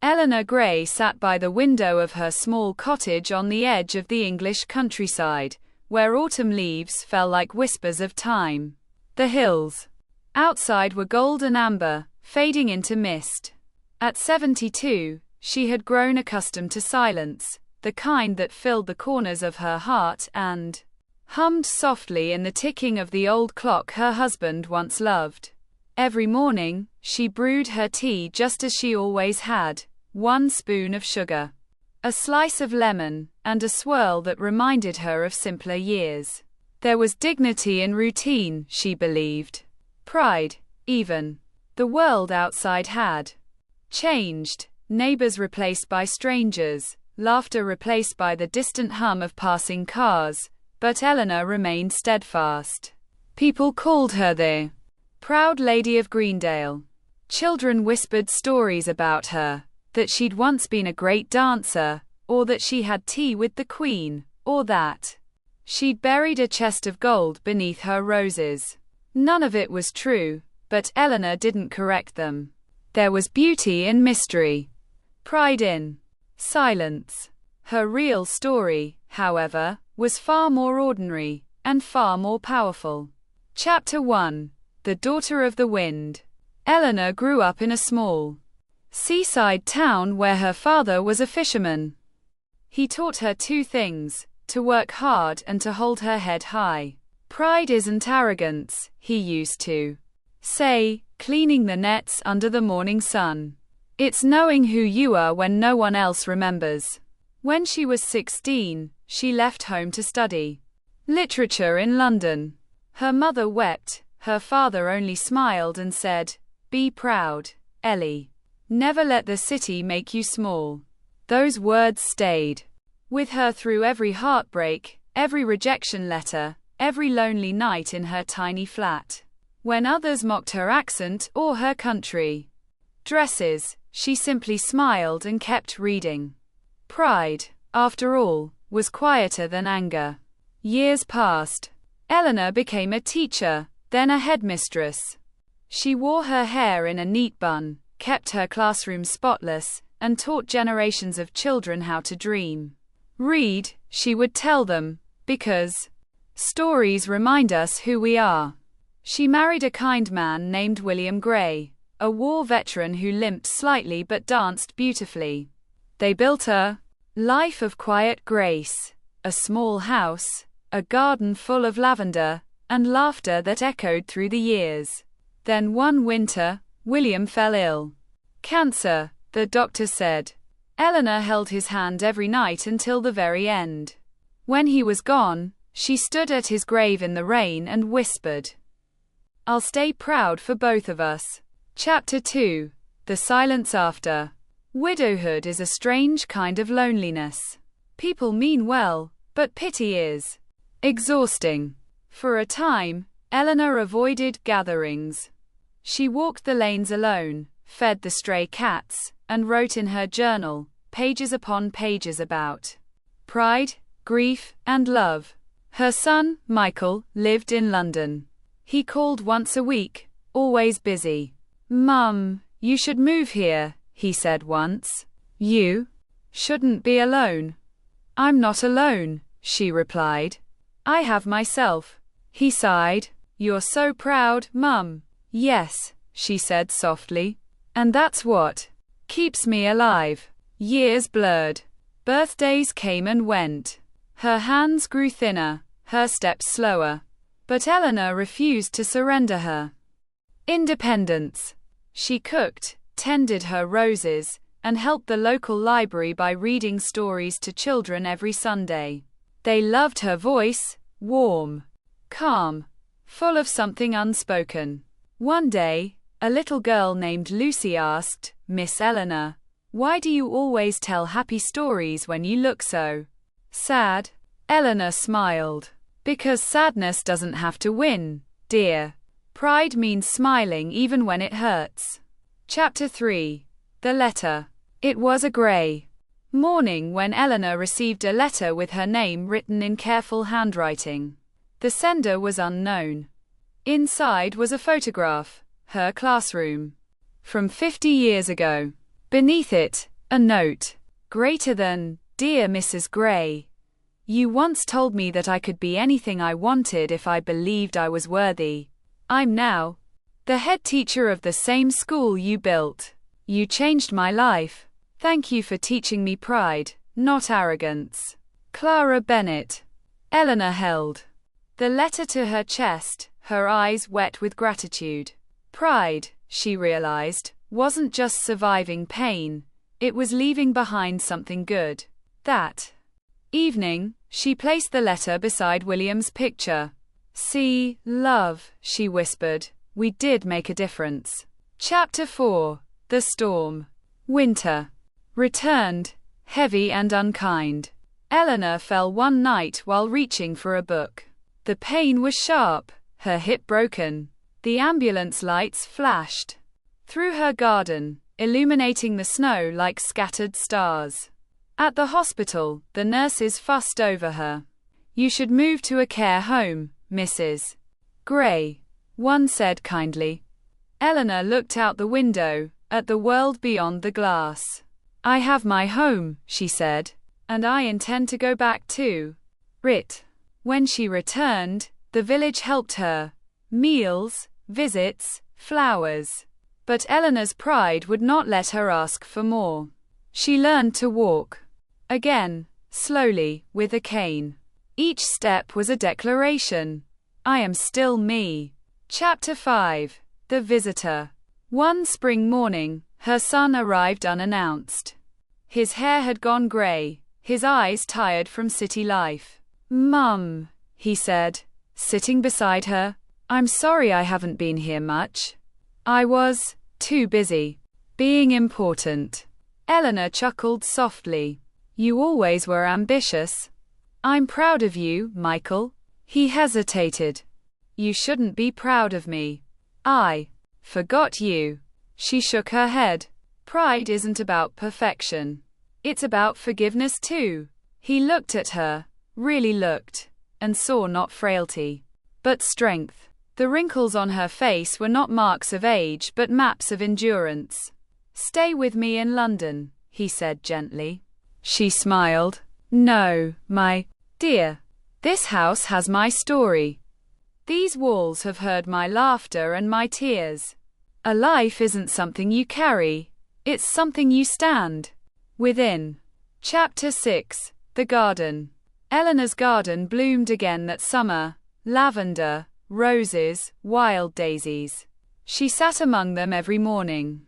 Eleanor Gray sat by the window of her small cottage on the edge of the English countryside, where autumn leaves fell like whispers of time. The hills outside were gold and amber, fading into mist. At 72, she had grown accustomed to silence, the kind that filled the corners of her heart and hummed softly in the ticking of the old clock her husband once loved. Every morning, she brewed her tea just as she always had, 1 spoon of sugar, a slice of lemon, and a swirl that reminded her of simpler years. There was dignity in routine, she believed. Pride, even. The world outside had changed, neighbors replaced by strangers, laughter replaced by the distant hum of passing cars, but Eleanor remained steadfast. People called her the proud lady of Greendale. Children whispered stories about her, that she'd once been a great dancer, or that she had tea with the Queen, or that she'd buried a chest of gold beneath her roses. None of it was true, but Eleanor didn't correct them. There was beauty in mystery, pride in silence. Her real story, however, was far more ordinary, and far more powerful. Chapter 1. The Daughter of the Wind. Eleanor grew up in a small seaside town where her father was a fisherman. He taught her 2 things, to work hard and to hold her head high. Pride isn't arrogance, he used to say, cleaning the nets under the morning sun. It's knowing who you are when no one else remembers. When she was 16, she left home to study literature in London. Her mother wept, her father only smiled and said, "Be proud, Ellie. Never let the city make you small." Those words stayed with her through every heartbreak, every rejection letter, every lonely night in her tiny flat. When others mocked her accent or her country dresses, she simply smiled and kept reading. Pride, after all, was quieter than anger. Years passed. Eleanor became a teacher, then a headmistress. She wore her hair in a neat bun, kept her classroom spotless, and taught generations of children how to dream. Read, she would tell them, because stories remind us who we are. She married a kind man named William Gray, a war veteran who limped slightly but danced beautifully. They built a life of quiet grace, a small house, a garden full of lavender, and laughter that echoed through the years. Then one winter, William fell ill. Cancer, the doctor said. Eleanor held his hand every night until the very end. When he was gone, she stood at his grave in the rain and whispered, "I'll stay proud for both of us." Chapter 2. The Silence After. Widowhood is a strange kind of loneliness. People mean well, but pity is exhausting. For a time, Eleanor avoided gatherings. She walked the lanes alone, fed the stray cats, and wrote in her journal, pages upon pages about pride, grief, and love. Her son, Michael, lived in London. He called once a week, always busy. "Mum, you should move here," he said once. "You shouldn't be alone." "I'm not alone," she replied. "I have myself." He sighed. "You're so proud, Mum." "Yes," she said softly. "And that's what keeps me alive." Years blurred. Birthdays came and went. Her hands grew thinner, her steps slower. But Eleanor refused to surrender her independence. She cooked, tended her roses, and helped the local library by reading stories to children every Sunday. They loved her voice, warm, calm, full of something unspoken. One day, a little girl named Lucy asked, "Miss Eleanor, why do you always tell happy stories when you look so sad?" Eleanor smiled. "Because sadness doesn't have to win, dear. Pride means smiling even when it hurts." Chapter 3. The Letter. It was a grey morning when Eleanor received a letter with her name written in careful handwriting. The sender was unknown. Inside was a photograph, her classroom, from 50 years ago. Beneath it, A note. Greater than, Dear Mrs. Gray. You once told me that I could be anything I wanted if I believed I was worthy. I'm now the head teacher of the same school you built. You changed my life. Thank you for teaching me pride, not arrogance. Clara Bennett. Eleanor held the letter to her chest, her eyes wet with gratitude. Pride, she realized, wasn't just surviving pain, it was leaving behind something good. That evening, she placed the letter beside William's picture. See, love, she whispered, we did make a difference. Chapter 4. The Storm. Winter returned, heavy and unkind. Eleanor fell one night while reaching for a book. The pain was sharp, her hip broken. The ambulance lights flashed through her garden, illuminating the snow like scattered stars. At the hospital, the nurses fussed over her. You should move to a care home, Mrs. Gray, one said kindly. Eleanor looked out the window, at the world beyond the glass. I have my home, she said, and I intend to go back to it. When she returned, the village helped her. Meals, visits, flowers. But Eleanor's pride would not let her ask for more. She learned to walk. Again, slowly, with a cane. Each step was a declaration. I am still me. Chapter 5. The Visitor. One spring morning, her son arrived unannounced. His hair had gone gray, his eyes tired from city life. Mum, he said, sitting beside her, I'm sorry I haven't been here much. I was too busy being important. Eleanor chuckled softly. You always were ambitious. I'm proud of you, Michael. He hesitated. You shouldn't be proud of me. I forgot you. She shook her head. Pride isn't about perfection. It's about forgiveness too. He looked at her, really looked, and saw not frailty, but strength. The wrinkles on her face were not marks of age but maps of endurance. Stay with me in London, he said gently. She smiled. No, my dear. This house has my story. These walls have heard my laughter and my tears. A life isn't something you carry, it's something you stand within. Chapter 6. The Garden. Eleanor's garden bloomed again that summer. Lavender, roses, wild daisies. She sat among them every morning,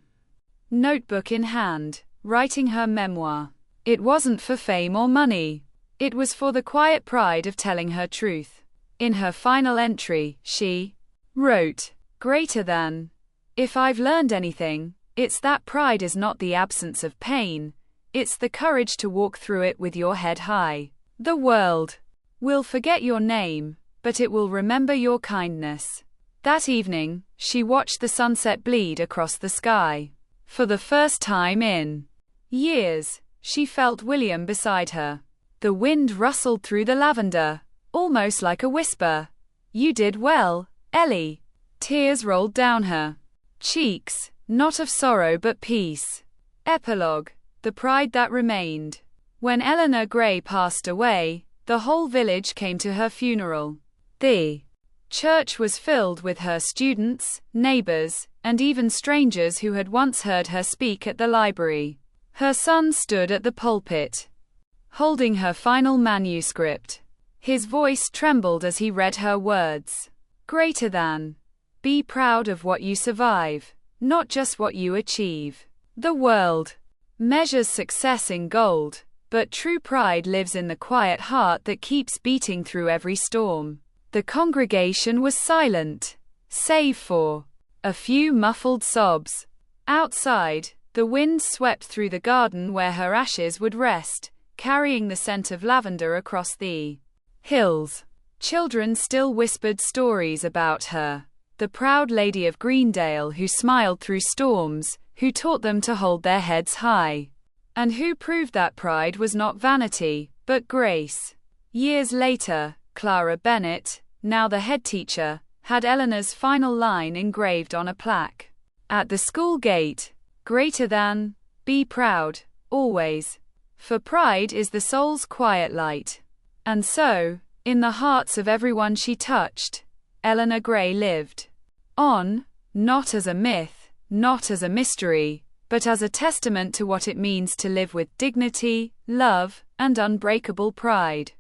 notebook in hand, writing her memoir. It wasn't for fame or money. It was for the quiet pride of telling her truth. In her final entry, she wrote, Greater than. If I've learned anything, it's that pride is not the absence of pain, it's the courage to walk through it with your head high. The world will forget your name, but it will remember your kindness. That evening, she watched the sunset bleed across the sky. For the first time in years, she felt William beside her. The wind rustled through the lavender, almost like a whisper. You did well, Ellie. Tears rolled down her cheeks, not of sorrow but peace. Epilogue. The pride that remained. When Eleanor Gray passed away, the whole village came to her funeral. The church was filled with her students, neighbors, and even strangers who had once heard her speak at the library. Her son stood at the pulpit, holding her final manuscript. His voice trembled as he read her words. Greater than. Be proud of what you survive, not just what you achieve. The world measures success in gold, but true pride lives in the quiet heart that keeps beating through every storm. The congregation was silent, save for a few muffled sobs. Outside, the wind swept through the garden where her ashes would rest, carrying the scent of lavender across the hills. Children still whispered stories about her, the proud lady of Greendale who smiled through storms, who taught them to hold their heads high, and who proved that pride was not vanity, but grace. Years later, Clara Bennett, now the head teacher, had Eleanor's final line engraved on a plaque at the school gate. Greater than. Be proud. always. For pride is the soul's quiet light. And so, in the hearts of everyone she touched, Eleanor Gray lived on, not as a myth, not as a mystery, but as a testament to what it means to live with dignity, love, and unbreakable pride.